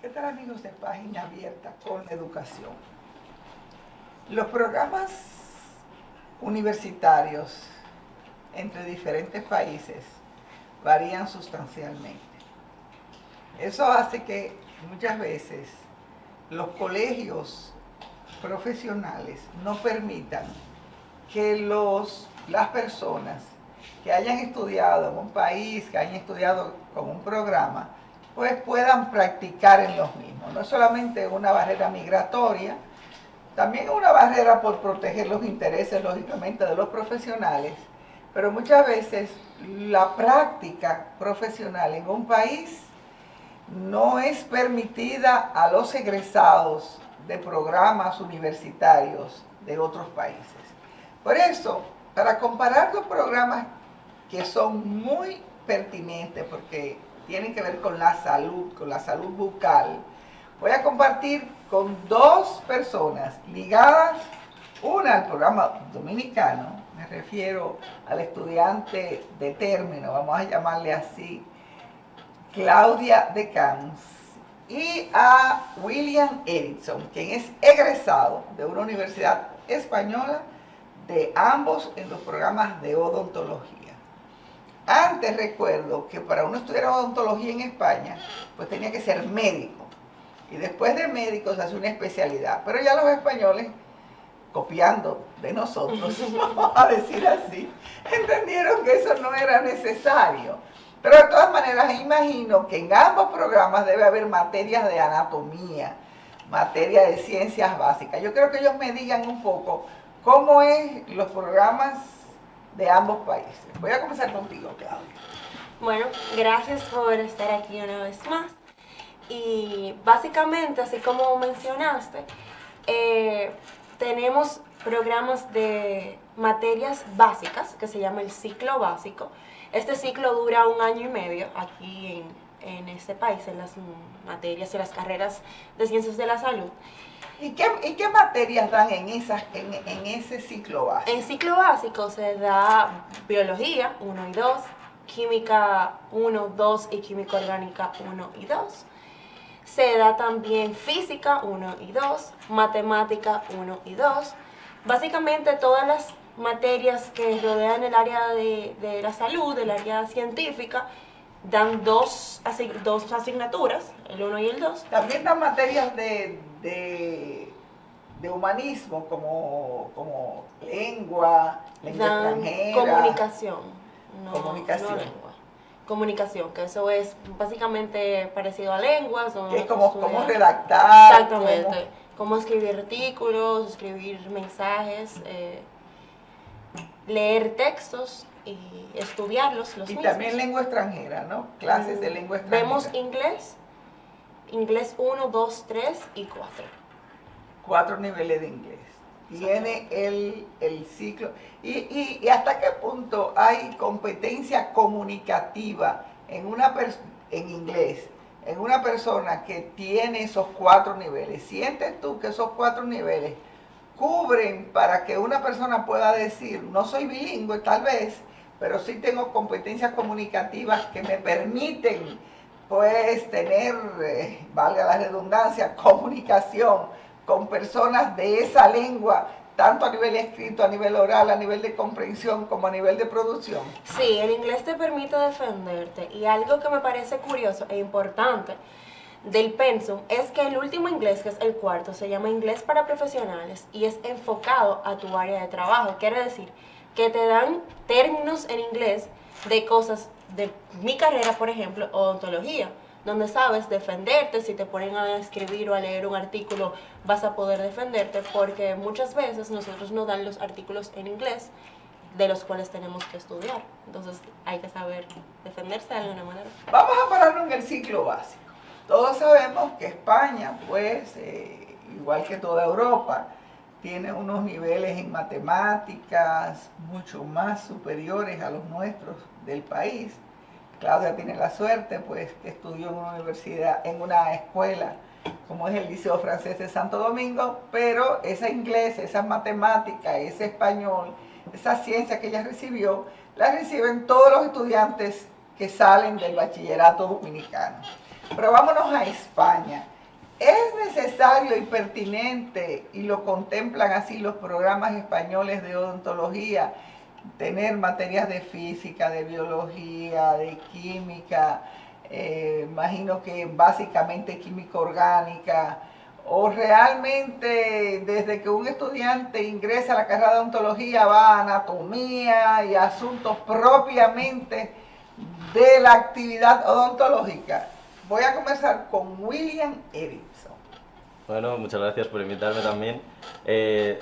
¿Qué tal, amigos de Página Abierta con la Educación? Los programas universitarios entre diferentes países varían sustancialmente. Eso hace que muchas veces los colegios profesionales no permitan que las personas que hayan estudiado en un país, que hayan estudiado con un programa, pues puedan practicar en los mismos. No es solamente una barrera migratoria, también es una barrera por proteger los intereses, lógicamente, de los profesionales, pero muchas veces la práctica profesional en un país no es permitida a los egresados de programas universitarios de otros países. Por eso, para comparar dos programas que son muy pertinentes porque tienen que ver con la salud bucal, voy a compartir con dos personas ligadas, una al programa dominicano, me refiero al estudiante de término, vamos a llamarle así, Claudia de Camps, y a William Erickson, quien es egresado de una universidad española, de ambos en los programas de odontología. Antes recuerdo que para uno estudiar odontología en España, pues tenía que ser médico. Y después de médico se hace una especialidad. Pero ya los españoles, copiando de nosotros, vamos a decir así, entendieron que eso no era necesario. Pero de todas maneras, imagino que en ambos programas debe haber materias de anatomía, materia de ciencias básicas. Yo creo que ellos me digan un poco cómo es los programas de ambos países. Voy a comenzar contigo, Claudia. Bueno, gracias por estar aquí una vez más. Y básicamente, así como mencionaste, tenemos programas de materias básicas que se llama el ciclo básico. Este ciclo dura 1 año y medio aquí en este país, en las materias y las carreras de ciencias de la salud. ¿Y qué materias dan en ese ciclo básico? En ciclo básico se da biología 1 y 2, química 1, 2 y química orgánica 1 y 2. Se da también física 1 y 2, matemática 1 y 2. Básicamente todas las materias que rodean el área de la salud, el área científica, dan dos asignaturas, el 1 y el 2. También dan materias de humanismo, como lengua extranjera. Comunicación, Comunicación. no lengua. Comunicación, que eso es básicamente parecido a lenguas. Que es como redactar. Exactamente. Cómo escribir artículos, escribir mensajes, leer textos y estudiarlos los mismos. Y también lengua extranjera, ¿no? Clases de lengua extranjera. Vemos inglés 1, 2, 3 y 4. 4 niveles de inglés. Tiene el ciclo. ¿Y hasta qué punto hay competencia comunicativa en inglés, en una persona que tiene esos 4 niveles? ¿Sientes tú que esos 4 niveles cubren para que una persona pueda decir, no soy bilingüe tal vez, pero sí tengo competencias comunicativas que me permiten, pues, tener, valga la redundancia, comunicación con personas de esa lengua, tanto a nivel escrito, a nivel oral, a nivel de comprensión, como a nivel de producción? Sí, el inglés te permite defenderte, y algo que me parece curioso e importante del pensum es que el último inglés, que es el cuarto, se llama inglés para profesionales y es enfocado a tu área de trabajo. Quiere decir que te dan términos en inglés de cosas de mi carrera, por ejemplo, odontología, donde sabes defenderte. Si te ponen a escribir o a leer un artículo, vas a poder defenderte, porque muchas veces nosotros nos dan los artículos en inglés de los cuales tenemos que estudiar. Entonces hay que saber defenderse de alguna manera. Vamos a pararnos en el ciclo básico. Todos sabemos que España, pues, igual que toda Europa, tiene unos niveles en matemáticas mucho más superiores a los nuestros del país. Claudia tiene la suerte, pues, que estudió en una universidad, en una escuela, como es el Liceo Francés de Santo Domingo, pero ese inglés, esa matemática, ese español, esa ciencia que ella recibió, la reciben todos los estudiantes que salen del bachillerato dominicano. Pero vámonos a España. ¿Es necesario y pertinente, y lo contemplan así los programas españoles de odontología, tener materias de física, de biología, de química, imagino que básicamente química orgánica, o realmente desde que un estudiante ingresa a la carrera de odontología va a anatomía y asuntos propiamente de la actividad odontológica? Voy a comenzar con William Erickson. Bueno, muchas gracias por invitarme también.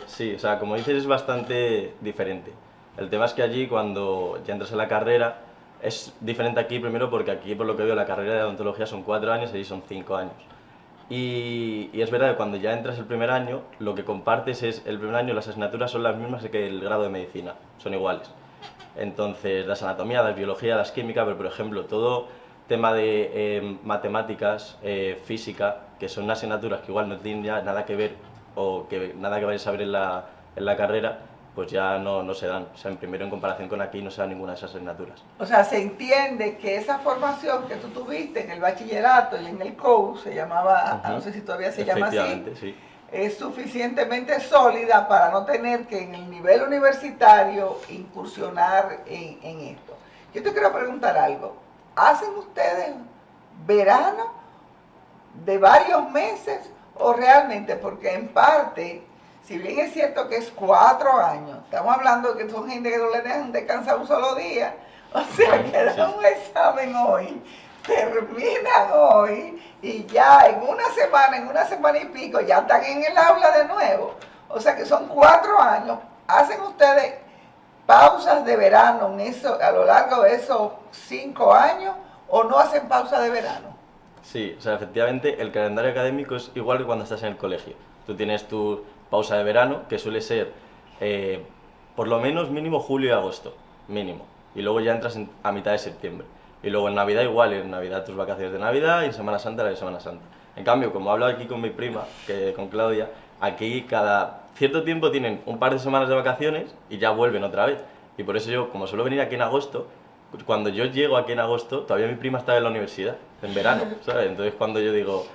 Sí, o sea, como dices, es bastante diferente. El tema es que allí, cuando ya entras en la carrera, es diferente aquí primero porque aquí, por lo que veo, la carrera de odontología son 4 años y allí son 5 años. Y es verdad que cuando ya entras el primer año, lo que compartes es, el primer año las asignaturas son las mismas que el grado de medicina, son iguales. Entonces, das anatomía, das biología, das química, pero por ejemplo, todo tema de matemáticas, física, que son asignaturas que igual no tienen ya nada que ver o que nada que vayas a ver en la carrera, pues ya no se dan. O sea, en primero en comparación con aquí no se dan ninguna de esas asignaturas. O sea, se entiende que esa formación que tú tuviste en el bachillerato y en el COU, se llamaba, no sé si todavía se llama así, sí, es suficientemente sólida para no tener que en el nivel universitario incursionar en esto. Yo te quiero preguntar algo. ¿Hacen ustedes verano de varios meses o realmente? Porque en parte, si bien es cierto que es 4 años, estamos hablando de que son gente que no le dejan descansar un solo día, o sea que dan un examen hoy, terminan hoy y ya en una semana y pico, ya están en el aula de nuevo. O sea que son 4 años. ¿Hacen ustedes pausas de verano en eso, a lo largo de esos 5 años, o no hacen pausa de verano? Sí, o sea, efectivamente el calendario académico es igual que cuando estás en el colegio. Tú tienes tu pausa de verano, que suele ser por lo menos mínimo julio y agosto, mínimo. Y luego ya entras a mitad de septiembre. Y luego en Navidad igual, en Navidad tus vacaciones de Navidad y en Semana Santa la de Semana Santa. En cambio, como hablo aquí con mi prima, con Claudia, aquí cada cierto tiempo tienen un par de semanas de vacaciones y ya vuelven otra vez. Y por eso yo, como suelo venir aquí en agosto, cuando yo llego aquí en agosto, todavía mi prima estaba en la universidad, en verano, ¿sabes? Entonces cuando yo digo,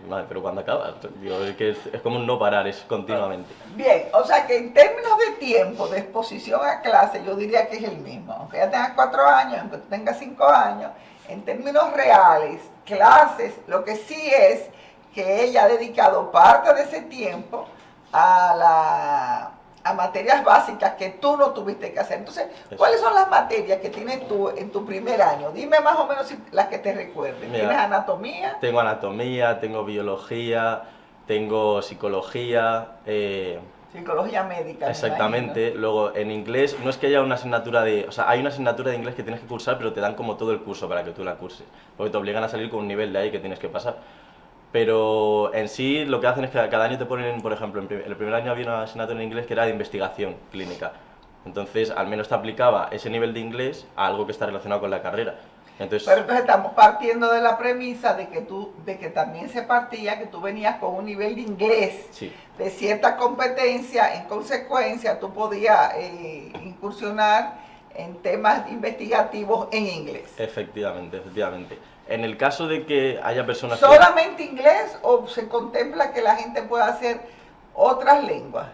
madre, pero ¿cuándo acabas? Digo, es que es como un no parar, es continuamente. Bien, o sea que en términos de tiempo, de exposición a clase, yo diría que es el mismo. Aunque ya tengas 4 años, aunque tú tengas 5 años, en términos reales, clases, lo que sí es que ella ha dedicado parte de ese tiempo a materias básicas que tú no tuviste que hacer. Entonces, ¿cuáles son las materias que tienes tú en tu primer año? Dime más o menos las que te recuerden. Mira, ¿tienes anatomía? Tengo anatomía, tengo biología, tengo psicología. Psicología médica. Exactamente. Luego, en inglés, no es que haya una asignatura de... O sea, hay una asignatura de inglés que tienes que cursar, pero te dan como todo el curso para que tú la curses. Porque te obligan a salir con un nivel de ahí que tienes que pasar. Pero en sí lo que hacen es que cada año te ponen, por ejemplo, el primer año había una asignatura en inglés que era de investigación clínica. Entonces, al menos te aplicaba ese nivel de inglés a algo que está relacionado con la carrera. Entonces, pero entonces estamos partiendo de la premisa de que también se partía que tú venías con un nivel de inglés, sí, de cierta competencia, en consecuencia tú podías incursionar en temas investigativos en inglés. efectivamente, efectivamente. En el caso de que haya personas ¿Solamente inglés o se contempla que la gente pueda hacer otras lenguas?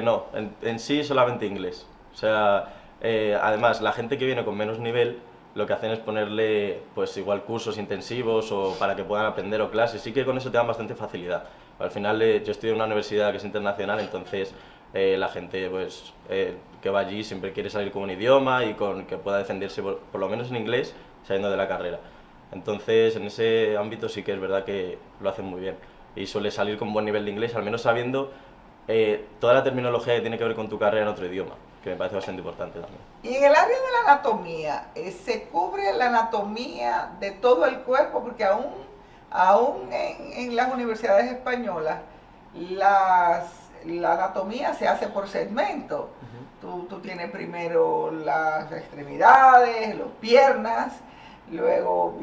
No, en sí solamente inglés. O sea, además, la gente que viene con menos nivel, lo que hacen es ponerle, pues igual cursos intensivos o para que puedan aprender o clases. Sí que con eso te dan bastante facilidad. Al final, yo estudio en una universidad que es internacional, entonces la gente pues que va allí siempre quiere salir con un idioma y con que pueda defenderse por lo menos en inglés saliendo de la carrera. Entonces, en ese ámbito sí que es verdad que lo hacen muy bien. Y suele salir con buen nivel de inglés, al menos sabiendo toda la terminología que tiene que ver con tu carrera en otro idioma, que me parece bastante importante también. Y en el área de la anatomía, ¿se cubre la anatomía de todo el cuerpo? Porque aún en las universidades españolas, la anatomía se hace por segmento. Tú tienes primero las extremidades, las piernas, luego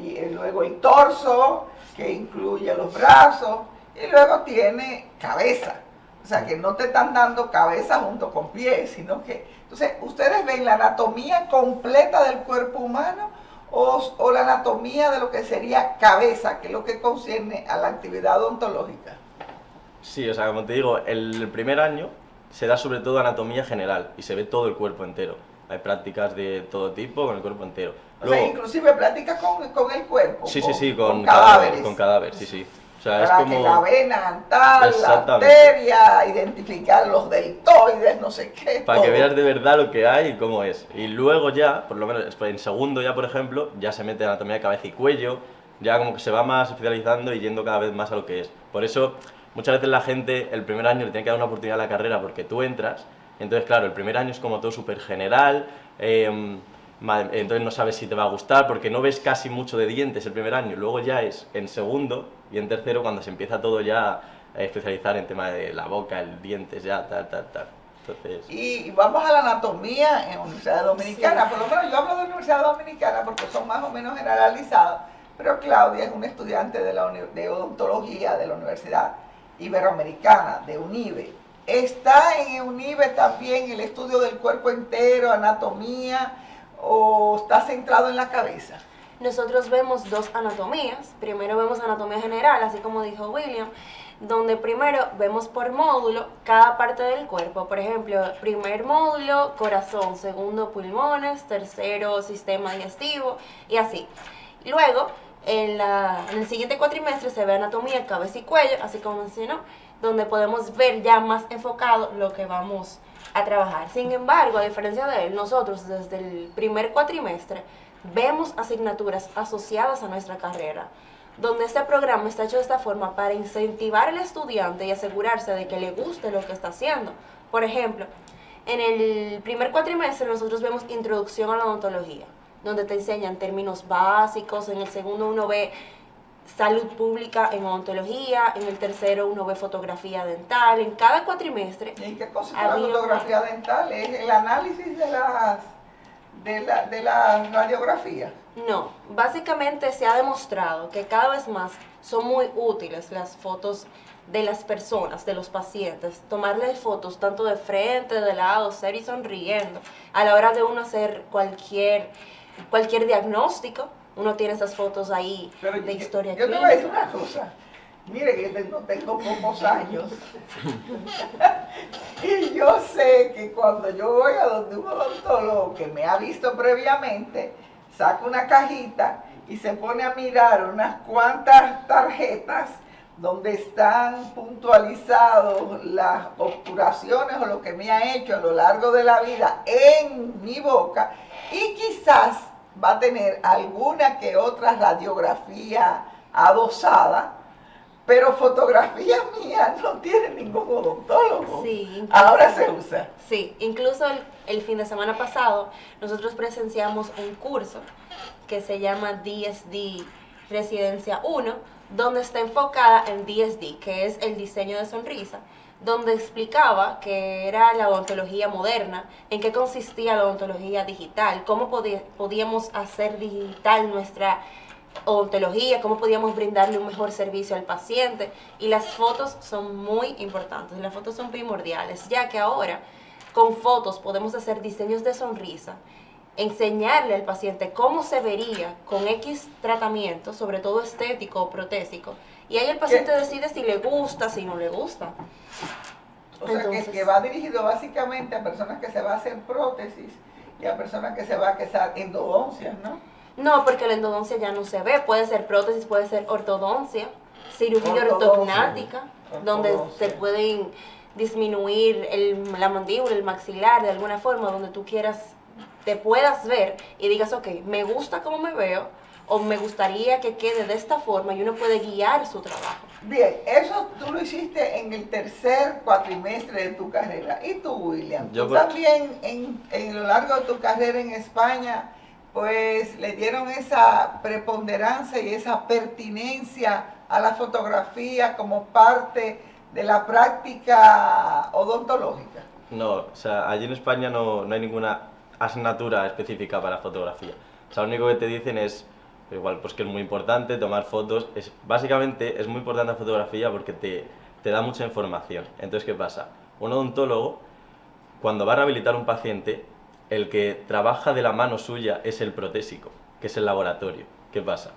el torso, que incluye los brazos, y luego tiene cabeza. O sea, que no te están dando cabeza junto con pies, sino que... Entonces, ¿ustedes ven la anatomía completa del cuerpo humano o la anatomía de lo que sería cabeza, que es lo que concierne a la actividad odontológica? Sí, o sea, como te digo, el primer año se da sobre todo anatomía general y se ve todo el cuerpo entero. Hay prácticas de todo tipo con el cuerpo entero. O sea, inclusive práctica con el cuerpo. Sí, sí, sí, con cadáveres. Con cadáver, sí, sí. O sea, para es como... que la vena, tal, la arteria, identificar los deltoides, no sé qué. Para que veas de verdad lo que hay y cómo es. Y luego ya, por lo menos en segundo ya, por ejemplo, ya se mete anatomía de cabeza y cuello, ya como que se va más especializando y yendo cada vez más a lo que es. Por eso, muchas veces la gente el primer año le tiene que dar una oportunidad a la carrera porque tú entras, entonces claro, el primer año es como todo súper general, entonces no sabes si te va a gustar porque no ves casi mucho de dientes el primer año, luego ya es en segundo y en tercero cuando se empieza todo ya a especializar en tema de la boca, el dientes, ya tal. Entonces... Y vamos a la anatomía en la Universidad Dominicana, Sí. por lo menos yo hablo de la Universidad Dominicana porque son más o menos generalizadas, pero Claudia es una estudiante de odontología de la Universidad Iberoamericana, de UNIBE. ¿Está en UNIBE también el estudio del cuerpo entero, anatomía, o está centrado en la cabeza? Nosotros vemos dos anatomías. Primero vemos anatomía general, así como dijo William, donde primero vemos por módulo cada parte del cuerpo. Por ejemplo, primer módulo, corazón, segundo, pulmones, tercero, sistema digestivo y así. Luego, en el siguiente cuatrimestre se ve anatomía, cabeza y cuello, así como mencionó, donde podemos ver ya más enfocado lo que vamos a trabajar. Sin embargo, a diferencia de él, nosotros desde el primer cuatrimestre vemos asignaturas asociadas a nuestra carrera, donde este programa está hecho de esta forma para incentivar al estudiante y asegurarse de que le guste lo que está haciendo. Por ejemplo, en el primer cuatrimestre nosotros vemos introducción a la odontología, donde te enseñan términos básicos. En el segundo uno ve salud pública en odontología, en el tercero uno ve fotografía dental. En cada cuatrimestre. ¿Y en qué consiste la fotografía dental? ¿Es el análisis de la radiografía? No, básicamente se ha demostrado que cada vez más son muy útiles las fotos de las personas, de los pacientes, tomarles fotos tanto de frente, de lado, ser y sonriendo, a la hora de uno hacer cualquier diagnóstico. Uno tiene esas fotos ahí. Pero de historia clínica. Yo te voy a decir una cosa. Mire que tengo pocos años. Y yo sé que cuando yo voy a donde un odontólogo que me ha visto previamente, saca una cajita y se pone a mirar unas cuantas tarjetas donde están puntualizados las obturaciones o lo que me ha hecho a lo largo de la vida en mi boca, y quizás va a tener alguna que otra radiografía adosada, pero fotografía mía no tiene ningún odontólogo. Sí, ahora se usa. Sí, incluso el fin de semana pasado nosotros presenciamos un curso que se llama DSD Residencia 1, donde está enfocada en DSD, que es el diseño de sonrisa, donde explicaba qué era la odontología moderna, en qué consistía la odontología digital, cómo podíamos hacer digital nuestra odontología, cómo podíamos brindarle un mejor servicio al paciente. Y las fotos son muy importantes, las fotos son primordiales, ya que ahora con fotos podemos hacer diseños de sonrisa, enseñarle al paciente cómo se vería con X tratamiento, sobre todo estético o protésico, y ahí el paciente decide si le gusta, si no le gusta. O sea, entonces, que va dirigido básicamente a personas que se va a hacer prótesis y a personas que se va a hacer endodoncias, ¿no? No, porque la endodoncia ya no se ve, puede ser prótesis, puede ser ortodoncia, cirugía ortognática, donde te pueden disminuir la mandíbula, el maxilar, de alguna forma, donde tú quieras, te puedas ver y digas, ok, me gusta cómo me veo, o me gustaría que quede de esta forma, y uno puede guiar su trabajo. Bien, eso tú lo hiciste en el tercer cuatrimestre de tu carrera. ¿Y tú, William? ¿Tú también en lo largo de tu carrera en España, pues le dieron esa preponderancia y esa pertinencia a la fotografía como parte de la práctica odontológica? No, o sea, allí en España no hay ninguna asignatura específica para fotografía. O sea, lo único que te dicen es, igual, pues que es muy importante tomar fotos. Básicamente es muy importante la fotografía porque te da mucha información. Entonces, ¿qué pasa? Un odontólogo, cuando va a rehabilitar un paciente, el que trabaja de la mano suya es el protésico. que es el laboratorio. ¿Qué pasa?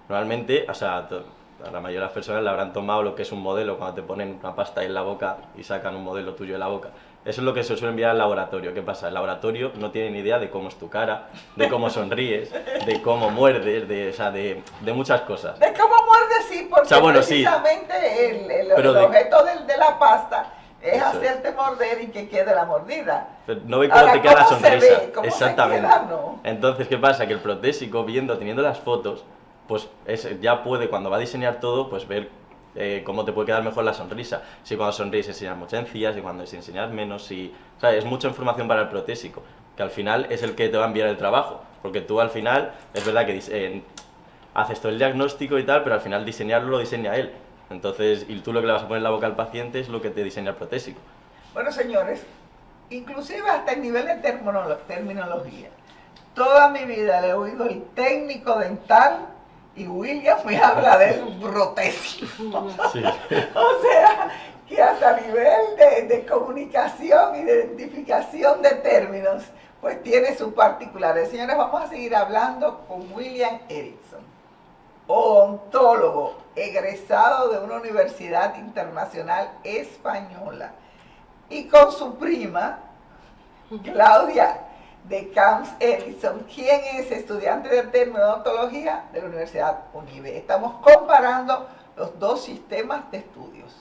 Normalmente, o sea, a la mayoría de las personas le habrán tomado lo que es un modelo cuando te ponen una pasta en la boca y sacan un modelo tuyo de la boca. Eso es lo que se suele enviar al laboratorio. ¿Qué pasa? El laboratorio no tiene ni idea de cómo es tu cara, de cómo sonríes, de cómo muerdes, o sea, de muchas cosas. De cómo muerde, sí, porque O sea, bueno, sí. precisamente el Pero objeto de la pasta es Eso es. hacerte morder y que quede la mordida. Pero no ve cómo Ahora, te queda la ¿cómo se sonrisa. ve? ¿Cómo se Exactamente. queda? No. Entonces, ¿qué pasa? Que el protésico, teniendo las fotos, pues ya puede, cuando va a diseñar todo, pues ver cómo te puede quedar mejor la sonrisa. Si cuando sonríes enseñas mucha encía, si cuando enseñas menos, si... O sea, es mucha información para el protésico, que al final es el que te va a enviar el trabajo. Porque tú al final, es verdad que haces todo el diagnóstico y tal, pero al final diseñarlo lo diseña él. Entonces, y tú lo que le vas a poner en la boca al paciente es lo que te diseña el protésico. Bueno, señores, inclusive hasta el nivel de terminología. Toda mi vida le he oído el técnico dental y William me habla del protésico. Sí. O sea, que hasta a nivel de comunicación y de identificación de términos, pues tiene sus particulares. Señores, vamos a seguir hablando con William Erickson, odontólogo, egresado de una universidad internacional española, y con su prima, Claudia de Camps Ellison, quien es estudiante de terminología de la Universidad UNIBE. Estamos comparando los dos sistemas de estudios.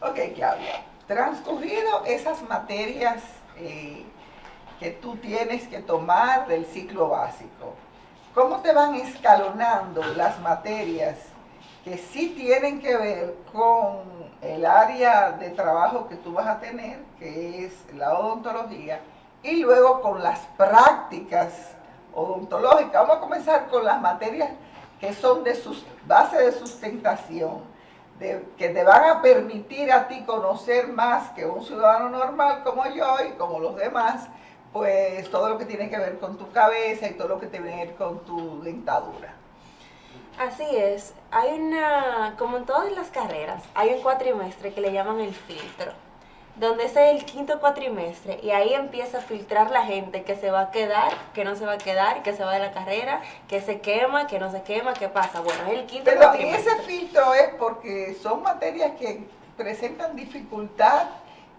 Ok, Claudia, transcurrido esas materias que tú tienes que tomar del ciclo básico, ¿cómo te van escalonando las materias que sí tienen que ver con el área de trabajo que tú vas a tener, que es la odontología, y luego con las prácticas odontológicas? Vamos a comenzar con las materias que son de base de sustentación, que te van a permitir a ti conocer más que un ciudadano normal como yo y como los demás, pues todo lo que tiene que ver con tu cabeza y todo lo que tiene que ver con tu dentadura. Así es, como en todas las carreras, hay un cuatrimestre que le llaman el filtro, donde ese es el quinto cuatrimestre y ahí empieza a filtrar la gente que se va a quedar, que no se va a quedar, que se va de la carrera, que se quema, que no se quema, ¿qué pasa? Bueno, es el quinto Pero cuatrimestre. ese filtro es porque son materias que presentan dificultad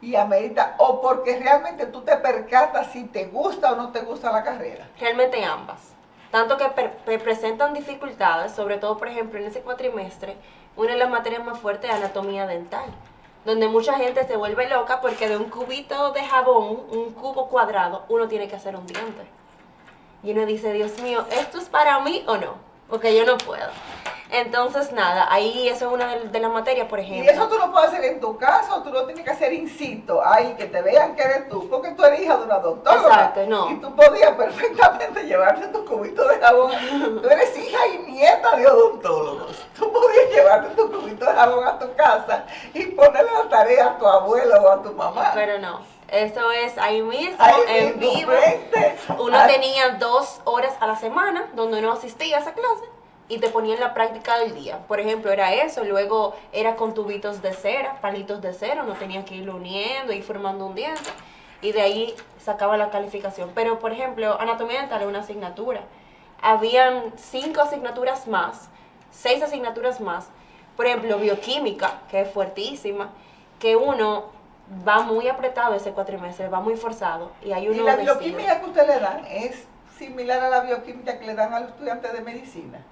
y amerita, o porque realmente tú te percatas si te gusta o no te gusta la carrera. Realmente ambas. Tanto que presentan dificultades, sobre todo, por ejemplo, en ese cuatrimestre, una de las materias más fuertes es anatomía dental, donde mucha gente se vuelve loca porque de un cubito de jabón, un cubo cuadrado, uno tiene que hacer un diente. Y uno dice, Dios mío, ¿esto es para mí o no? Porque yo no puedo. Entonces, nada, ahí eso es una de las materias, por Y ejemplo. eso tú lo puedes hacer en tu casa o tú lo tienes que hacer in situ, ahí que te vean que eres tú, porque tú eres hija de una odontóloga. Exacto, no. Y tú podías perfectamente llevarte tu cubito de jabón. Tú eres hija y nieta de odontólogos. Tú podías llevarte tu cubito de jabón a tu casa y ponerle la tarea a tu abuelo o a tu mamá. Pero no, eso es ahí mismo, Ahí en mismo, vivo. frente. Uno tenía 2 horas a la semana donde uno asistía a esa clase y te ponían la práctica del día. Por ejemplo, era eso, luego era con tubitos de cera, palitos de cera, uno tenía que irlo uniendo y formando un diente y de ahí sacaba la calificación. Pero, por ejemplo, anatomía dental es una asignatura. Habían 5 asignaturas más, 6 asignaturas más. Por ejemplo, bioquímica, que es fuertísima, que uno va muy apretado ese cuatrimestre, va muy forzado. Y hay uno ¿Y la decide. bioquímica que usted le dan es similar a la bioquímica que le dan a los estudiantes de medicina?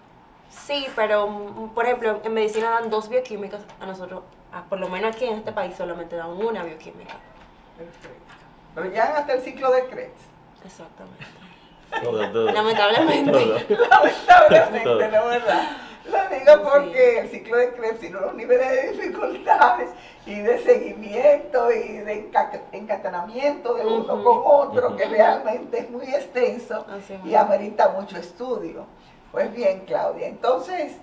Sí, pero por ejemplo, en medicina dan 2 bioquímicas, a nosotros, por lo menos aquí en este país, solamente dan una bioquímica. Perfecto. Pero ya hasta el ciclo de Krebs. Exactamente. Todo. Lamentablemente. Todo. Lamentablemente, Todo. ¿no, verdad? Lo digo porque el ciclo de Krebs tiene unos niveles de dificultades y de seguimiento y de encadenamiento de uno con otro que realmente es muy extenso Así y mismo. amerita mucho estudio. Pues bien, Claudia, entonces,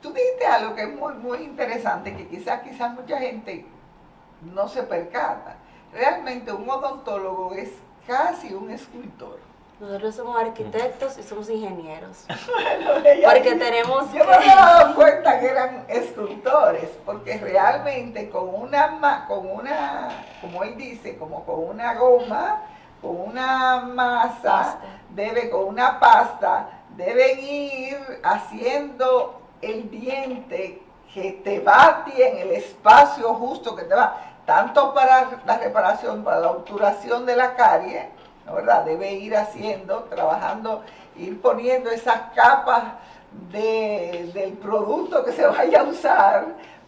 tú dijiste algo que es muy, muy interesante, que quizás mucha gente no se percata. Realmente un odontólogo es casi un escultor. Nosotros somos arquitectos y somos ingenieros. Bueno, ella Porque dice, tenemos yo me había dado cuenta que eran escultores, porque realmente como él dice, como con una goma, con una masa, con una pasta, deben ir haciendo el diente que te va a ti en el espacio justo que te va, tanto para la reparación, para la obturación de la carie, ¿no, verdad? Debe ir haciendo, trabajando, ir poniendo esas capas del producto que se vaya a usar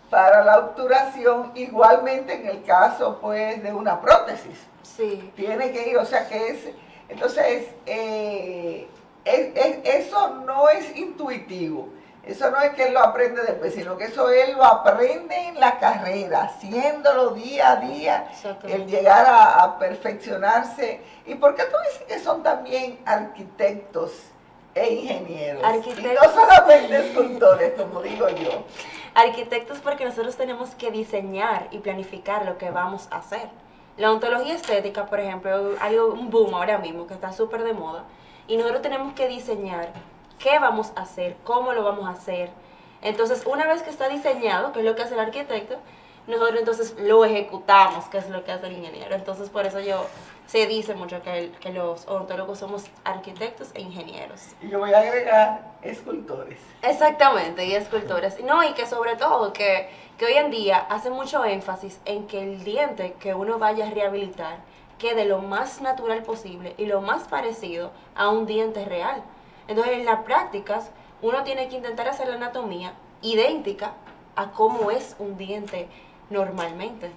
para la obturación, igualmente en el caso pues de una prótesis. Sí. Tiene que ir, o sea que es, entonces, eso no es intuitivo. Eso no es que él lo aprende después, sino que eso él lo aprende en la carrera, haciéndolo día a día, el llegar a perfeccionarse. ¿Y por qué tú dices que son también arquitectos e ingenieros? Y no solamente escultores, como digo yo. Arquitectos porque nosotros tenemos que diseñar y planificar lo que vamos a hacer. La ontología estética, por ejemplo, hay un boom ahora mismo que está súper de moda, y nosotros tenemos que diseñar qué vamos a hacer, cómo lo vamos a hacer. Entonces, una vez que está diseñado, que es lo que hace el arquitecto, nosotros entonces lo ejecutamos, que es lo que hace el ingeniero. Entonces, por eso se dice mucho que los odontólogos somos arquitectos e ingenieros. Y yo voy a agregar escultores. Exactamente, y escultores. No, y que sobre todo, que hoy en día hace mucho énfasis en que el diente que uno vaya a rehabilitar quede lo más natural posible y lo más parecido a un diente real. Entonces, en las prácticas, uno tiene que intentar hacer la anatomía idéntica a cómo es un diente normalmente.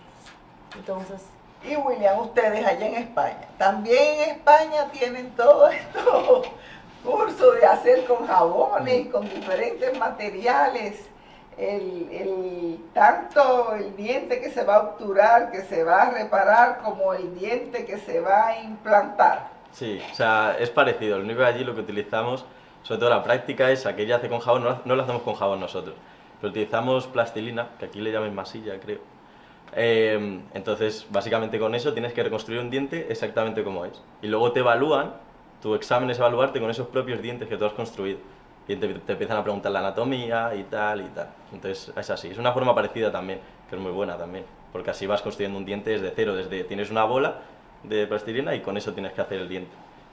Entonces... Y William, ustedes allá en España, también en España tienen todo esto curso de hacer con jabones y con diferentes materiales, tanto el diente que se va a obturar, que se va a reparar, como el diente que se va a implantar. Sí, o sea, es parecido. Lo único que allí lo que utilizamos, sobre todo la práctica esa que ella hace con jabón, no lo hacemos con jabón nosotros, pero utilizamos plastilina, que aquí le llaman masilla, creo. Entonces, básicamente con eso tienes que reconstruir un diente exactamente como es. Y luego te evalúan, tu examen es evaluarte con esos propios dientes que tú has construido. Y te empiezan a preguntar la anatomía y tal y tal. Entonces, es así. Es una forma parecida también, que es muy buena también. Porque así vas construyendo un diente desde cero, tienes una bola de plastilina y con eso tienes que hacer el diente.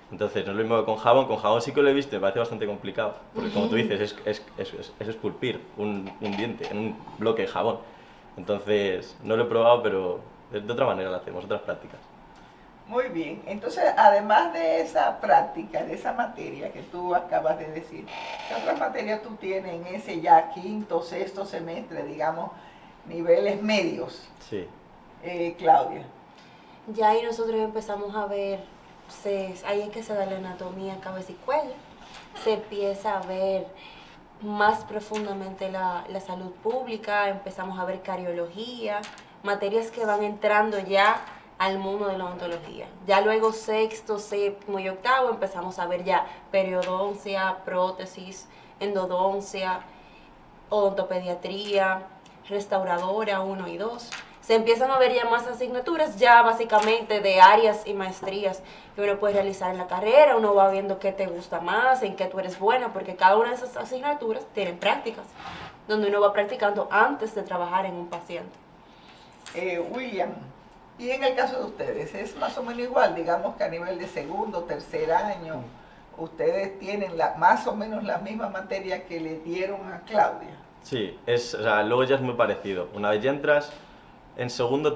Entonces, no es lo mismo que con jabón sí que lo he visto, me parece bastante complicado, porque como tú dices, es esculpir un diente en un bloque de jabón. Entonces, no lo he probado, pero de otra manera lo hacemos, otras prácticas. Muy bien, entonces además de esa práctica, de esa materia que tú acabas de decir, ¿qué otras materias tú tienes en ese ya quinto, sexto semestre, digamos, niveles medios? Sí. Claudia. Ya ahí nosotros empezamos a ver, ahí es que se da la anatomía cabeza y cuello, se empieza a ver más profundamente la salud pública, empezamos a ver cardiología, materias que van entrando ya al mundo de la odontología. Ya luego sexto, séptimo y octavo empezamos a ver ya periodoncia, prótesis, endodoncia, odontopediatría, restauradora 1 y 2. Se empiezan a ver ya más asignaturas, ya básicamente de áreas y maestrías que uno puede realizar en la carrera. Uno va viendo qué te gusta más, en qué tú eres buena, porque cada una de esas asignaturas tienen prácticas, donde uno va practicando antes de trabajar en un paciente. William, y en el caso de ustedes, ¿es más o menos igual? Digamos que a nivel de segundo, tercer año, ustedes tienen más o menos la misma materia que le dieron a Claudia. Sí, o sea, luego ya es muy parecido. Una vez ya entras en segundo, el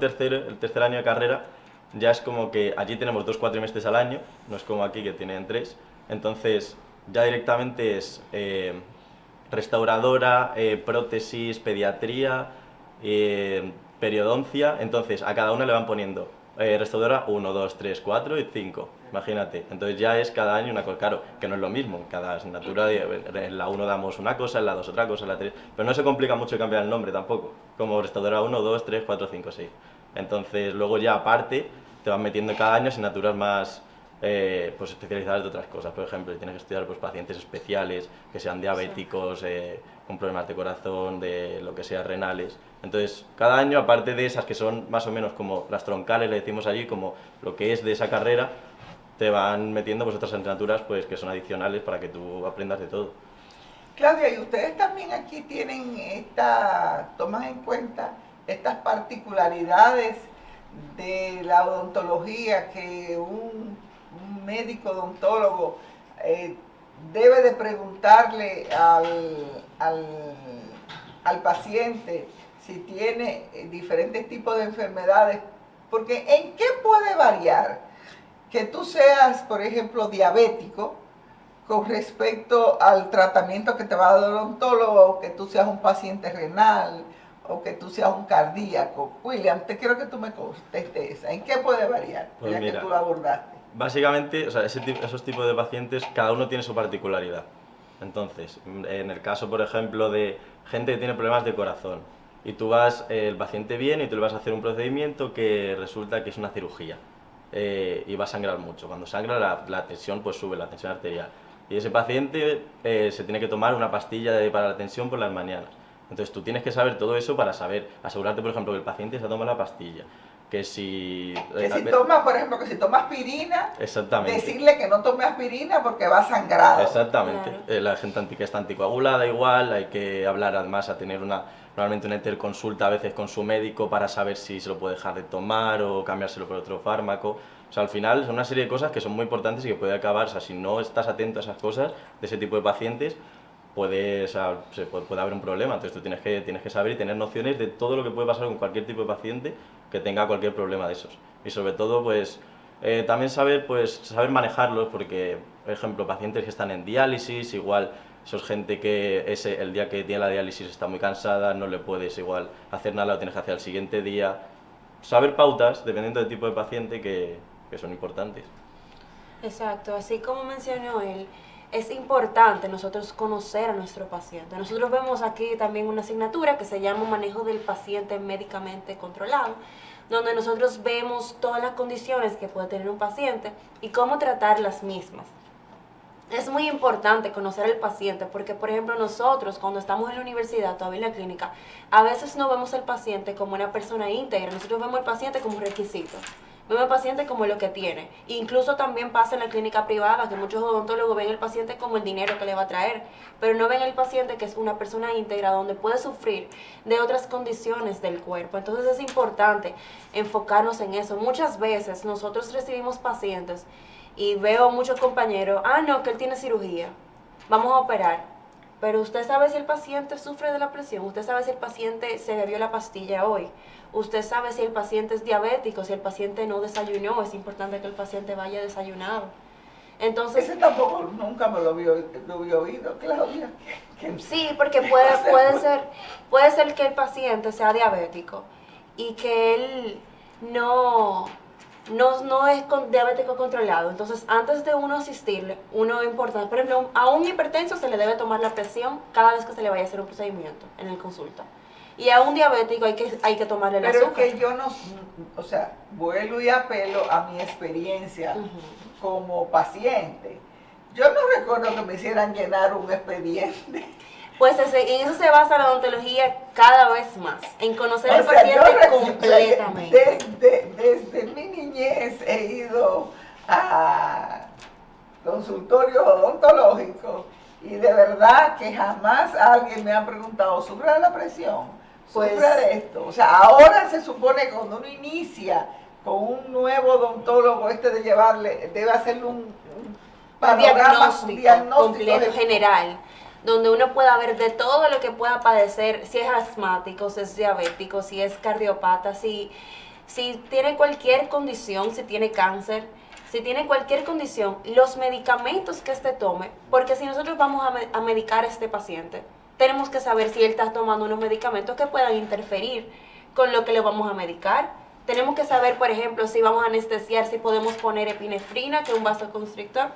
tercer año de carrera, ya es como que allí tenemos 2 cuatrimestres al año, no es como aquí que tienen 3. Entonces, ya directamente es restauradora, prótesis, pediatría, periodoncia. Entonces, a cada una le van poniendo restauradora 1, 2, 3, 4 y 5. Imagínate. Entonces ya es cada año una cosa, claro, que no es lo mismo. Cada asignatura, en la 1 damos una cosa, en la 2 otra cosa, en la 3. Pero no se complica mucho cambiar el nombre tampoco. Como restauradora 1, 2, 3, 4, 5, 6. Entonces luego ya aparte te van metiendo cada año asignaturas más pues especializadas de otras cosas. Por ejemplo, tienes que estudiar pues, pacientes especiales, que sean diabéticos, con problemas de corazón, de lo que sea, renales. Entonces, cada año, aparte de esas que son más o menos como las troncales, le decimos allí, como lo que es de esa carrera, te van metiendo pues otras asignaturas pues que son adicionales para que tú aprendas de todo. Claudia, y ustedes también aquí tienen toman en cuenta estas particularidades de la odontología que un médico odontólogo debe de preguntarle al paciente si tiene diferentes tipos de enfermedades, porque ¿en qué puede variar que tú seas, por ejemplo, diabético con respecto al tratamiento que te va a dar el odontólogo, o que tú seas un paciente renal, o que tú seas un cardíaco? William, te quiero que tú me contestes esa. ¿En qué puede variar? Pues ya mira, que tú la abordaste. básicamente, o sea, esos tipos de pacientes, cada uno tiene su particularidad. Entonces, en el caso, por ejemplo, de gente que tiene problemas de corazón, y tú vas, el paciente viene y tú le vas a hacer un procedimiento que resulta que es una cirugía, y va a sangrar mucho. Cuando sangra la tensión, pues sube la tensión arterial. Y ese paciente se tiene que tomar una pastilla para la tensión por las mañanas. Entonces tú tienes que saber todo eso para saber, asegurarte, por ejemplo, que el paciente se toma la pastilla. Que si toma, por ejemplo, que si toma aspirina, exactamente. decirle que no tome aspirina porque va sangrado. Exactamente. Claro. La gente que está anticoagulada igual, hay que hablar además a tener normalmente una interconsulta a veces con su médico para saber si se lo puede dejar de tomar o cambiárselo por otro fármaco. O sea, al final son una serie de cosas que son muy importantes y que puede acabar, o sea, si no estás atento a esas cosas de ese tipo de pacientes, puede haber un problema. Entonces tú tienes que saber y tener nociones de todo lo que puede pasar con cualquier tipo de paciente que tenga cualquier problema de esos. Y sobre todo, pues, también saber manejarlos, porque, por ejemplo, pacientes que están en diálisis, igual, eso es gente que el día que tiene la diálisis está muy cansada, no le puedes igual hacer nada, lo tienes que hacer al siguiente día. Saber pautas, dependiendo del tipo de paciente, que son importantes. Exacto, así como mencionó él, es importante nosotros conocer a nuestro paciente. Nosotros vemos aquí también una asignatura que se llama Manejo del Paciente Médicamente Controlado, donde nosotros vemos todas las condiciones que puede tener un paciente y cómo tratar las mismas. Es muy importante conocer al paciente porque, por ejemplo, nosotros cuando estamos en la universidad, todavía en la clínica, a veces no vemos al paciente como una persona íntegra, nosotros vemos al paciente como un requisito. Vemos al paciente como lo que tiene. Incluso también pasa en la clínica privada que muchos odontólogos ven al paciente como el dinero que le va a traer, pero no ven al paciente que es una persona íntegra donde puede sufrir de otras condiciones del cuerpo. Entonces es importante enfocarnos en eso. Muchas veces nosotros recibimos pacientes y veo muchos compañeros, no, que él tiene cirugía, vamos a operar. Pero usted sabe si el paciente sufre de la presión, usted sabe si el paciente se bebió la pastilla hoy, usted sabe si el paciente es diabético, si el paciente no desayunó, es importante que el paciente vaya desayunado. Entonces, ese tampoco nunca me lo había oído, Claudia. Sí, porque puede ser que el paciente sea diabético y que él no es diabético controlado. Entonces, antes de uno asistirle, uno es importante, por ejemplo, a un hipertenso se le debe tomar la presión cada vez que se le vaya a hacer un procedimiento en el consulta. Y a un diabético hay que tomarle el azúcar. Pero es que yo no, o sea, vuelvo y apelo a mi experiencia como paciente. Yo no recuerdo que me hicieran llenar un expediente. Pues en eso se basa la odontología cada vez más, en conocer al O sea, paciente completamente. Desde mi niñez he ido a consultorios odontológicos y de verdad que jamás alguien me ha preguntado, ¿sufre de la presión? ¿Sufre Pues, de esto? O sea, ahora se supone que cuando uno inicia con un nuevo odontólogo, de llevarle, debe hacerle un panorama, un diagnóstico completo, general, donde uno pueda ver de todo lo que pueda padecer, si es asmático, si es diabético, si es cardiopata, si tiene cualquier condición, si tiene cáncer, si tiene cualquier condición, los medicamentos que tome, porque si nosotros vamos a medicar a este paciente, tenemos que saber si él está tomando unos medicamentos que puedan interferir con lo que le vamos a medicar. Tenemos que saber, por ejemplo, si vamos a anestesiar, si podemos poner epinefrina, que es un vasoconstrictor,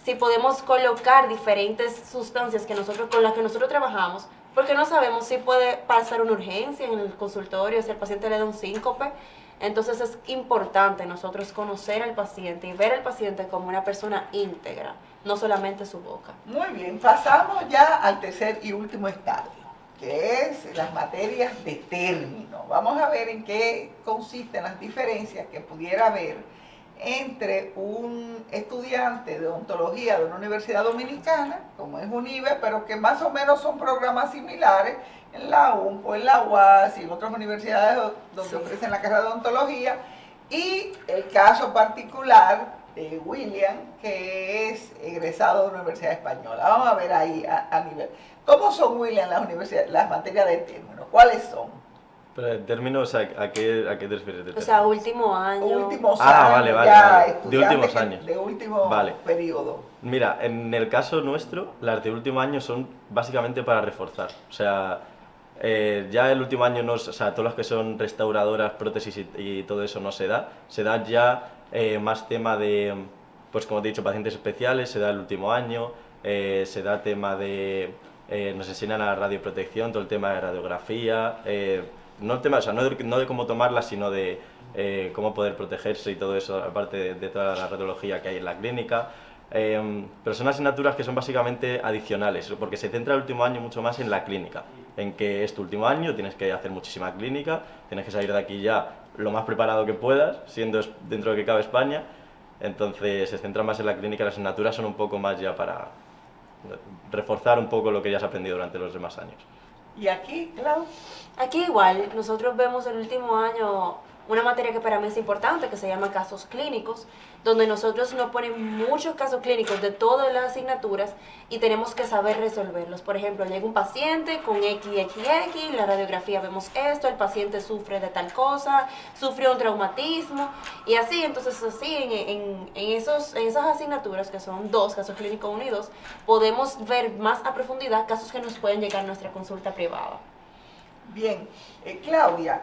si podemos colocar diferentes sustancias con las que nosotros trabajamos, porque no sabemos si puede pasar una urgencia en el consultorio, si el paciente le da un síncope. Entonces es importante nosotros conocer al paciente y ver al paciente como una persona íntegra, no solamente su boca. Muy bien, pasamos ya al tercer y último estadio, que es las materias de término. Vamos a ver en qué consisten las diferencias que pudiera haber entre un estudiante de odontología de una universidad dominicana, como es UNIBE, pero que más o menos son programas similares en la UNPO, en la UAS y en otras universidades donde ofrecen la carrera de odontología, y el caso particular de William, que es egresado de una universidad española. Vamos a ver ahí a nivel. ¿Cómo son, William, las universidades, las materias de términos? ¿Cuáles son? Pero en términos, ¿a qué te refieres de O sea, términos? último año. Últimos Ah, años, vale, ya vale. De estudiantes últimos años. de último Vale. periodo. Mira, en el caso nuestro, las de último año son básicamente para reforzar. O sea, ya el último año, no, o sea, todas las que son restauradoras, prótesis y todo eso no se da. Se da ya más tema de, pues como te he dicho, pacientes especiales, se da el último año, se da tema de, nos enseñan a la radioprotección, todo el tema de radiografía, no el tema, o sea, no de cómo tomarla, sino de cómo poder protegerse y todo eso, aparte de toda la radiología que hay en la clínica. Pero son asignaturas que son básicamente adicionales, porque se centra el último año mucho más en la clínica, en que es tu último año, tienes que hacer muchísima clínica, tienes que salir de aquí ya lo más preparado que puedas, siendo dentro de que cabe España, entonces se centra más en la clínica, las asignaturas son un poco más ya para reforzar un poco lo que ya has aprendido durante los demás años. ¿Y aquí, Clau? Aquí igual, nosotros vemos el último año una materia que para mí es importante, que se llama casos clínicos, donde nosotros nos ponen muchos casos clínicos de todas las asignaturas y tenemos que saber resolverlos. Por ejemplo, llega un paciente con XXX, la radiografía vemos esto, el paciente sufre de tal cosa, sufrió un traumatismo y así. Entonces así en esas asignaturas, que son 2, casos clínicos 1 y 2, podemos ver más a profundidad casos que nos pueden llegar a nuestra consulta privada. Bien, Claudia,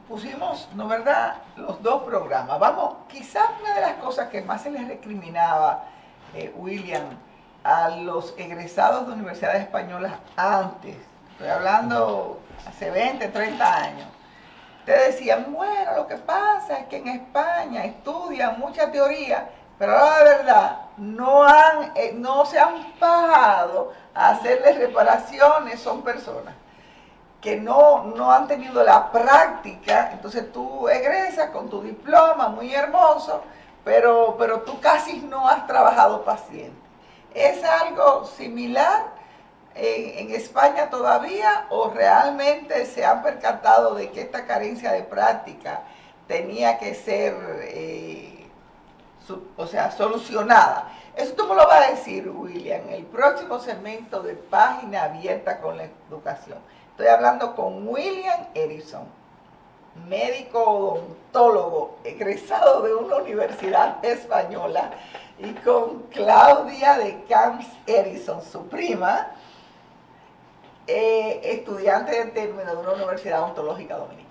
pusimos, ¿no verdad?, los 2 programas. Vamos, quizás una de las cosas que más se les recriminaba, William, a los egresados de universidades españolas antes, estoy hablando hace 20, 30 años, te decían, bueno, lo que pasa es que en España estudian mucha teoría, pero la verdad no se han bajado a hacerles reparaciones, son personas que no han tenido la práctica. Entonces tú egresas con tu diploma muy hermoso, pero tú casi no has trabajado paciente. ¿Es algo similar en España todavía o realmente se han percatado de que esta carencia de práctica tenía que ser solucionada? Eso tú me lo vas a decir, William, en el próximo segmento de Página Abierta con la Educación. Estoy hablando con William Edison, médico odontólogo egresado de una universidad española, y con Claudia de Camps Edison, su prima, estudiante de término de una universidad odontológica dominicana.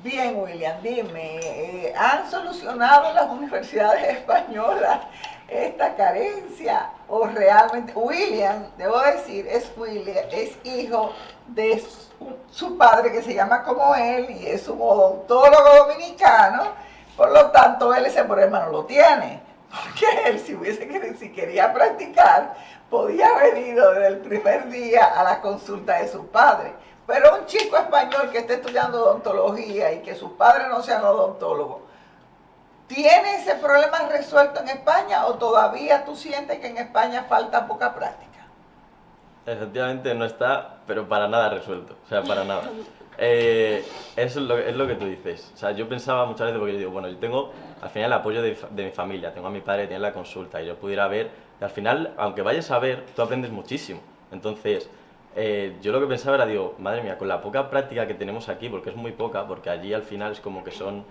Bien, William, dime, ¿han solucionado las universidades españolas esta carencia o realmente? William, debo decir, es hijo de su padre, que se llama como él y es un odontólogo dominicano, por lo tanto él ese problema no lo tiene, porque él si quería practicar podía haber ido desde el primer día a la consulta de su padre. Pero un chico español que esté estudiando odontología y que sus padres no sean odontólogos, ¿tiene ese problema resuelto en España o todavía tú sientes que en España falta poca práctica? Efectivamente no está, pero para nada resuelto, o sea, para nada. Es lo que tú dices. O sea, yo pensaba muchas veces, porque yo digo, bueno, yo tengo al final el apoyo de mi familia, tengo a mi padre que tiene la consulta y yo pudiera ver, y al final, aunque vayas a ver, tú aprendes muchísimo. Entonces, yo lo que pensaba era, digo, madre mía, con la poca práctica que tenemos aquí, porque es muy poca, porque allí al final es como que son,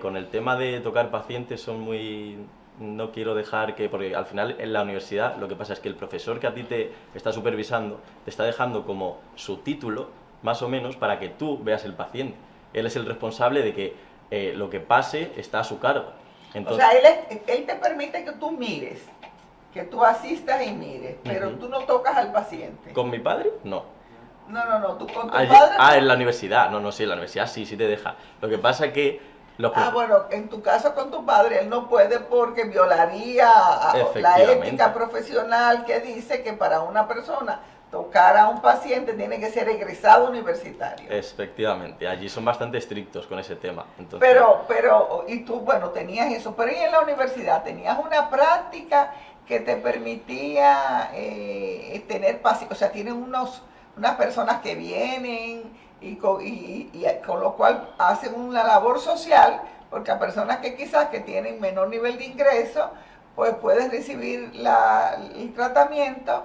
con el tema de tocar pacientes son muy... No quiero dejar que, porque al final en la universidad lo que pasa es que el profesor que a ti te está supervisando te está dejando como su título, más o menos, para que tú veas el paciente. Él es el responsable de que lo que pase está a su cargo. Entonces, o sea, él te permite que tú mires, que tú asistas y mires, pero tú no tocas al paciente. ¿Con mi padre? No. No, tú con tu Allí, padre. en la universidad. No, sí, en la universidad sí te deja. Lo que pasa es que... bueno, en tu caso con tu padre, él no puede porque violaría la ética profesional que dice que para una persona tocar a un paciente tiene que ser egresado universitario. Efectivamente, allí son bastante estrictos con ese tema. Entonces, Y tú, bueno, tenías eso, pero ¿y en la universidad tenías una práctica que te permitía tener pacientes? O sea, tienen unas personas que vienen y con lo cual hacen una labor social, porque a personas que quizás que tienen menor nivel de ingreso, pues pueden recibir el tratamientos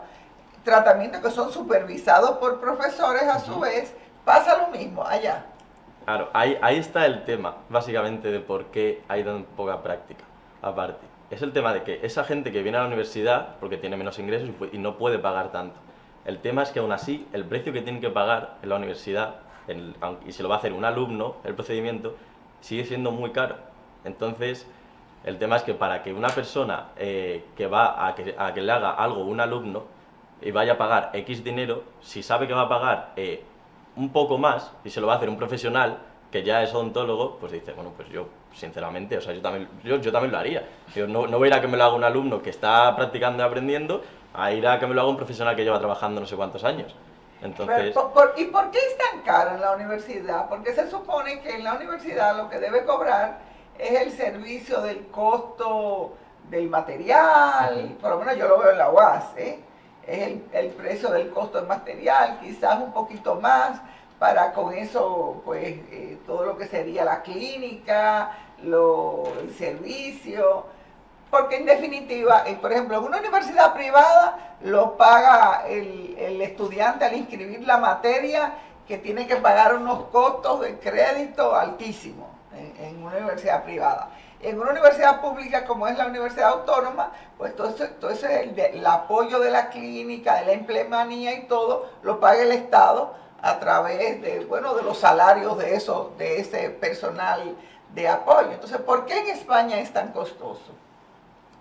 que son supervisados por profesores a su vez. Pasa lo mismo allá. claro, ahí está el tema, básicamente, de por qué hay tan poca práctica. Aparte, es el tema de que esa gente que viene a la universidad, porque tiene menos ingresos y no puede pagar tanto. El tema es que aún así, el precio que tienen que pagar en la universidad, y se lo va a hacer un alumno, el procedimiento, sigue siendo muy caro. Entonces, el tema es que para que una persona que va a que le haga algo un alumno y vaya a pagar X dinero, si sabe que va a pagar un poco más y se lo va a hacer un profesional que ya es odontólogo, pues dice, bueno, pues yo, sinceramente, o sea, yo también lo haría. Yo no voy a ir a que me lo haga un alumno que está practicando y aprendiendo, a ir a que me lo haga un profesional que lleva trabajando no sé cuántos años. Entonces, ¿Y por qué es tan caro en la universidad? Porque se supone que en la universidad lo que debe cobrar es el servicio del costo del material, por lo menos yo lo veo en la UAS, es el precio del costo del material, quizás un poquito más, para con eso, pues, todo lo que sería la clínica, el servicio, porque en definitiva, por ejemplo, en una universidad privada lo paga el estudiante al inscribir la materia, que tiene que pagar unos costos de crédito altísimos en una universidad privada. En una universidad pública como es la Universidad Autónoma, pues todo eso el apoyo de la clínica, de la empleomanía y todo, lo paga el Estado a través de los salarios de ese personal de apoyo. Entonces, ¿por qué en España es tan costoso?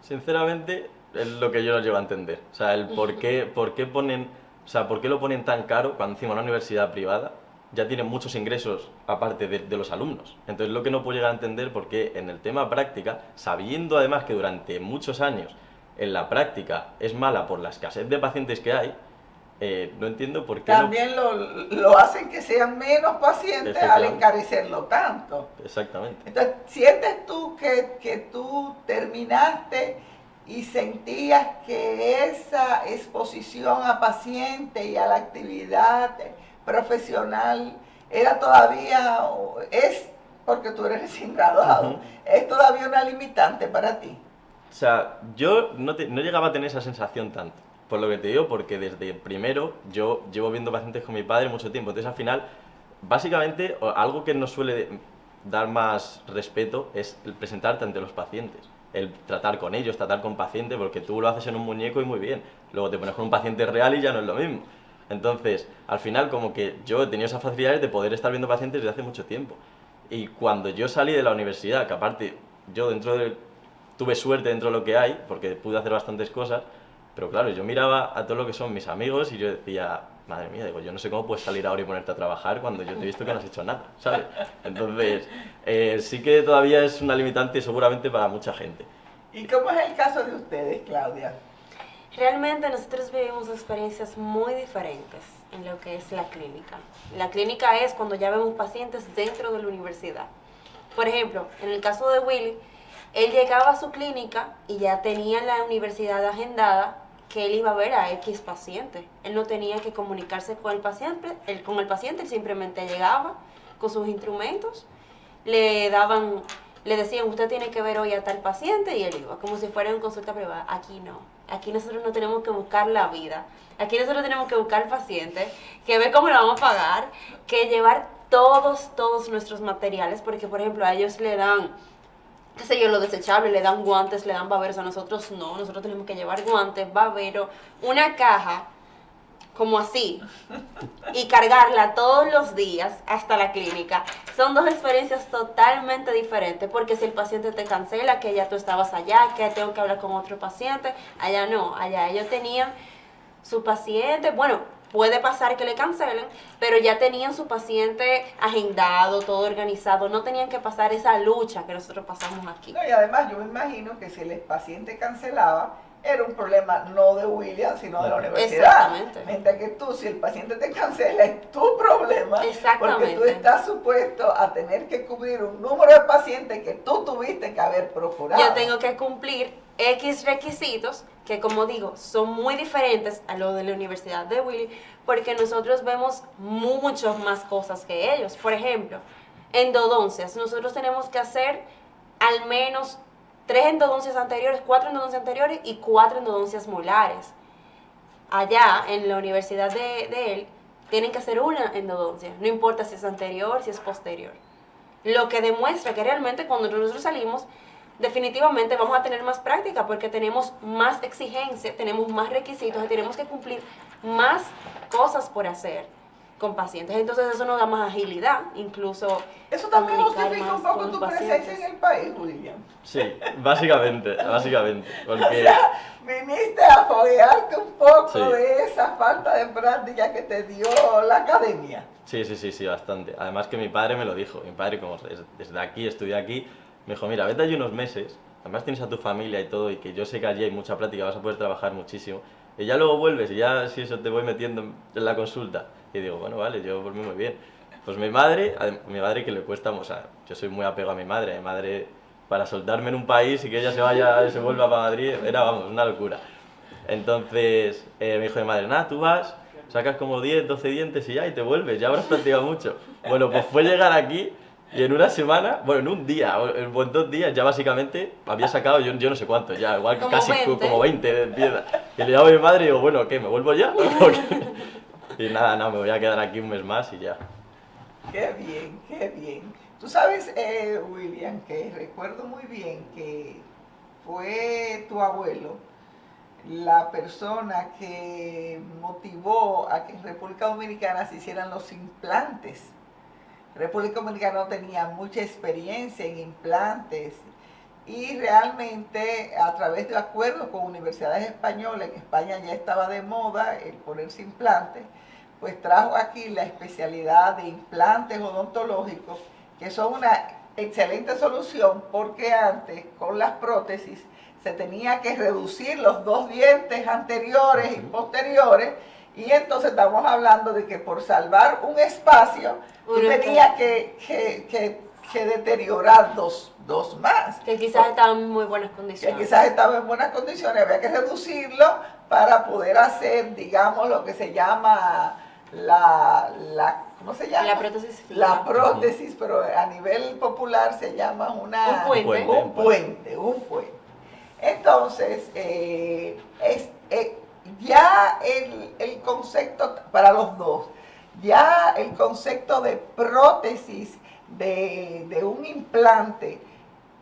sinceramente, es lo que yo no llego a entender. O sea, el por qué ponen, o sea, por qué lo ponen tan caro cuando encima una universidad privada ya tiene muchos ingresos aparte de los alumnos. Entonces, lo que no puedo llegar a entender por qué en el tema práctica, sabiendo además que durante muchos años en la práctica es mala por la escasez de pacientes que hay, no entiendo por qué también lo hacen que sean menos pacientes al encarecerlo tanto. Exactamente. Entonces, ¿sientes tú que tú terminaste y sentías que esa exposición a pacientes y a la actividad profesional era todavía, es porque tú eres recién graduado, es todavía una limitante para ti? O sea, yo no llegaba a tener esa sensación tanto. Por lo que te digo, porque desde primero yo llevo viendo pacientes con mi padre mucho tiempo. Entonces, al final, básicamente, algo que nos suele dar más respeto es el presentarte ante los pacientes. El tratar con ellos, tratar con pacientes, porque tú lo haces en un muñeco y muy bien. Luego te pones con un paciente real y ya no es lo mismo. Entonces, al final, como que yo he tenido esas facilidades de poder estar viendo pacientes desde hace mucho tiempo. Y cuando yo salí de la universidad, que aparte yo tuve suerte dentro de lo que hay, porque pude hacer bastantes cosas, pero claro, yo miraba a todo lo que son mis amigos y yo decía, madre mía, digo, yo no sé cómo puedes salir ahora y ponerte a trabajar cuando yo te he visto que no has hecho nada, ¿sabes? Entonces, sí que todavía es una limitante seguramente para mucha gente. ¿Y cómo es el caso de ustedes, Claudia? Realmente nosotros vivimos experiencias muy diferentes en lo que es la clínica. La clínica es cuando ya vemos pacientes dentro de la universidad. Por ejemplo, en el caso de Willy, él llegaba a su clínica y ya tenía en la universidad agendada que él iba a ver a X paciente. Él no tenía que comunicarse con el paciente, él simplemente llegaba con sus instrumentos, le decían, usted tiene que ver hoy a tal paciente, y él iba, como si fuera en consulta privada. Aquí no. Aquí nosotros no tenemos que buscar la vida. Aquí nosotros tenemos que buscar al paciente, que ve cómo lo vamos a pagar, que llevar todos nuestros materiales, porque por ejemplo a ellos le dan, qué sé yo, lo desechable, le dan guantes, le dan baberos, a nosotros no, nosotros tenemos que llevar guantes, babero, una caja como así y cargarla todos los días hasta la clínica. Son dos experiencias totalmente diferentes, porque si el paciente te cancela, que ya tú estabas allá, que tengo que hablar con otro paciente, allá no, allá ellos tenían su paciente, bueno, puede pasar que le cancelen, pero ya tenían su paciente agendado, todo organizado, no tenían que pasar esa lucha que nosotros pasamos aquí. No, y además yo me imagino que si el paciente cancelaba, era un problema no de William, sino de la universidad. Exactamente. Mientras que tú, si el paciente te cancela, es tu problema, porque Exactamente. tú estás supuesto a tener que cubrir un número de pacientes que tú tuviste que haber procurado. Yo tengo que cumplir X requisitos que, como digo, son muy diferentes a lo de la Universidad de Willy, porque nosotros vemos muchas más cosas que ellos. Por ejemplo, endodoncias. Nosotros tenemos que hacer al menos 3 endodoncias anteriores, 4 endodoncias anteriores y 4 endodoncias molares. Allá, en la universidad de él, tienen que hacer una endodoncia. No importa si es anterior, si es posterior. Lo que demuestra que realmente cuando nosotros salimos, definitivamente vamos a tener más práctica porque tenemos más exigencia, tenemos más requisitos y tenemos que cumplir más cosas por hacer con pacientes. Entonces eso nos da más agilidad, incluso Eso también comunicar justifica más un poco con tu los presencia pacientes. en el país, William. Sí, básicamente, O porque sea, viniste a foguearte un poco Sí. de esa falta de práctica que te dio la academia. sí, bastante. Además que mi padre me lo dijo, mi padre como desde aquí, estudié aquí, me dijo, mira, vete allí unos meses, además tienes a tu familia y todo, y que yo sé que allí hay mucha práctica, vas a poder trabajar muchísimo, y ya luego vuelves y ya si eso te voy metiendo en la consulta. Y digo, bueno, vale, yo por mí muy bien. Pues mi madre que le cuesta, o sea, yo soy muy apego a mi madre para soltarme en un país y que ella se vaya, se vuelva para Madrid, era, vamos, una locura. Entonces me dijo mi madre, nada, tú vas, sacas como 10, 12 dientes y ya, y te vuelves, ya habrás practicado mucho. Bueno, pues fue llegar aquí y en una semana, bueno, en un día, o en 2 días, ya básicamente había sacado yo no sé cuánto, ya, igual Como casi 20. como 20 de piedra. Y le llamo a mi madre y digo, bueno, ¿qué? ¿Me vuelvo ya? ¿O qué? Y nada, me voy a quedar aquí un mes más y ya. Qué bien, qué bien. Tú sabes, William, que recuerdo muy bien que fue tu abuelo la persona que motivó a que en República Dominicana se hicieran los implantes. República Dominicana no tenía mucha experiencia en implantes y realmente a través de acuerdos con universidades españolas, en España ya estaba de moda el ponerse implantes, pues trajo aquí la especialidad de implantes odontológicos, que son una excelente solución porque antes con las prótesis se tenía que reducir los 2 dientes anteriores y posteriores, y entonces estamos hablando de que por salvar un espacio tú tenías que deteriorar dos más. Que quizás estaban en muy buenas Que condiciones. quizás estaba en buenas condiciones, había que reducirlo para poder hacer, digamos, lo que se llama ¿cómo se llama? La prótesis fija. La prótesis, pero a nivel popular se llama Un puente. Un puente. Entonces, ya el concepto, para los dos, ya el concepto de prótesis de un implante,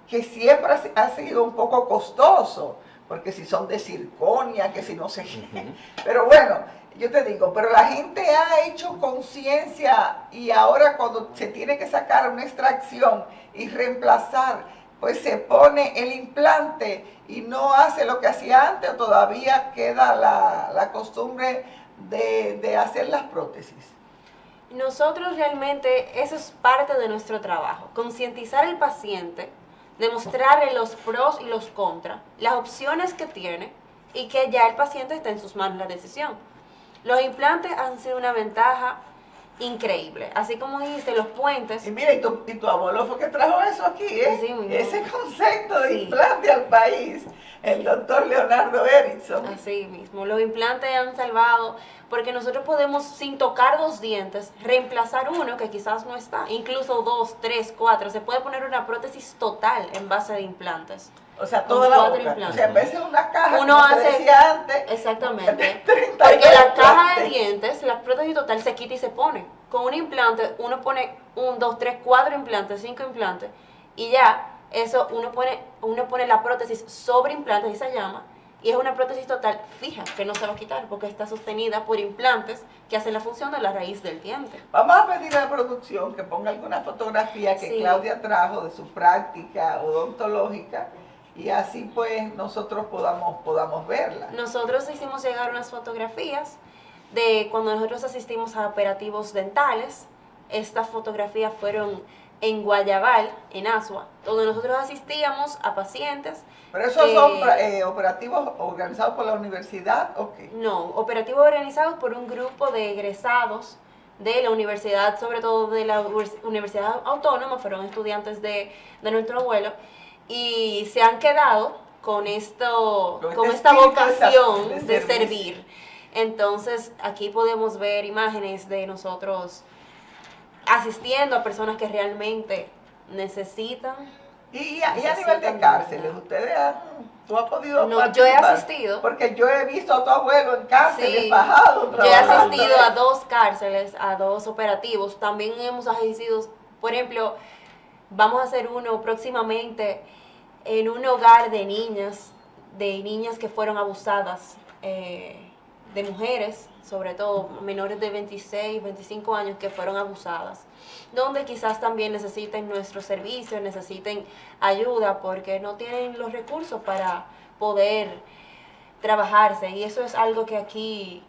que siempre ha sido un poco costoso, porque si son de circonia, que si no sé qué. Pero bueno, yo te digo, pero la gente ha hecho conciencia y ahora cuando se tiene que sacar una extracción y reemplazar, pues se pone el implante y no hace lo que hacía antes, o todavía queda la costumbre de hacer las prótesis. Nosotros realmente, eso es parte de nuestro trabajo, concientizar al paciente, demostrarle los pros y los contras, las opciones que tiene y que ya el paciente está en sus manos la decisión. Los implantes han sido una ventaja increíble, así como dijiste, los puentes. Y mira, y tu abuelo fue que trajo eso aquí, ¿eh? Sí, mismo. Ese concepto de Sí. implante al país, el doctor Leonardo Erickson. Así mismo, los implantes han salvado, porque nosotros podemos, sin tocar 2 dientes, reemplazar uno que quizás no está, incluso 2, 3, 4, se puede poner una prótesis total en base de implantes. O sea, Con toda la 4 boca. implantes. O sea, en vez de una caja, Uno como te hace- decía antes, Exactamente. de 32 Porque la caja de implantes. dientes, la prótesis total se quita y se pone. Con un implante, uno pone 1, 2, 3, 4 implantes, 5 implantes, y ya, eso uno pone la prótesis sobre implantes y se llama, y es una prótesis total fija, que no se va a quitar, porque está sostenida por implantes que hacen la función de la raíz del diente. Vamos a pedir a la producción que ponga alguna fotografía que Sí. Claudia trajo de su práctica odontológica, y así pues nosotros podamos verla. Nosotros hicimos llegar unas fotografías de cuando nosotros asistimos a operativos dentales. Estas fotografías fueron en Guayabal, en Asua, donde nosotros asistíamos a pacientes. ¿Pero esos son operativos organizados por la universidad o qué? No, operativos organizados por un grupo de egresados de la universidad, sobre todo de la Universidad Autónoma, fueron estudiantes de nuestro abuelo, y se han quedado con con esta vocación de servir. Entonces, aquí podemos ver imágenes de nosotros asistiendo a personas que realmente necesitan. Y a nivel de cárceles, ¿tú has podido No, yo he asistido. Porque yo he visto a tu abuelo en cárceles, Sí, bajado, yo he asistido a 2 cárceles, a 2 operativos. También hemos asistido, por ejemplo, vamos a hacer uno próximamente en un hogar de niñas que fueron abusadas, de mujeres, sobre todo menores de 26, 25 años que fueron abusadas, donde quizás también necesiten nuestros servicios, necesiten ayuda porque no tienen los recursos para poder trabajarse, y eso es algo que aquí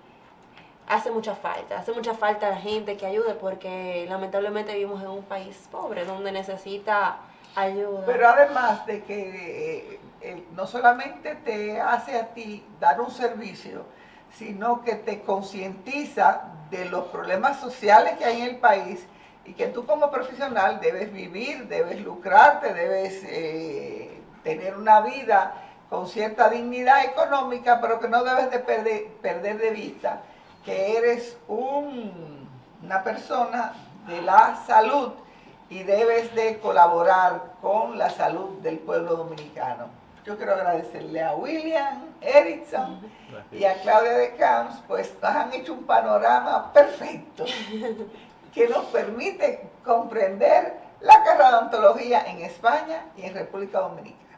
hace mucha falta la gente que ayude, porque lamentablemente vivimos en un país pobre donde necesita ayuda. Pero además de que no solamente te hace a ti dar un servicio, sino que te concientiza de los problemas sociales que hay en el país y que tú como profesional debes vivir, debes lucrarte, debes tener una vida con cierta dignidad económica, pero que no debes de perder de vista que eres una persona de la salud y debes de colaborar con la salud del pueblo dominicano. Yo quiero agradecerle a William Erickson y a Claudia de Camps, pues nos han hecho un panorama perfecto que nos permite comprender la carrera de odontología en España y en República Dominicana.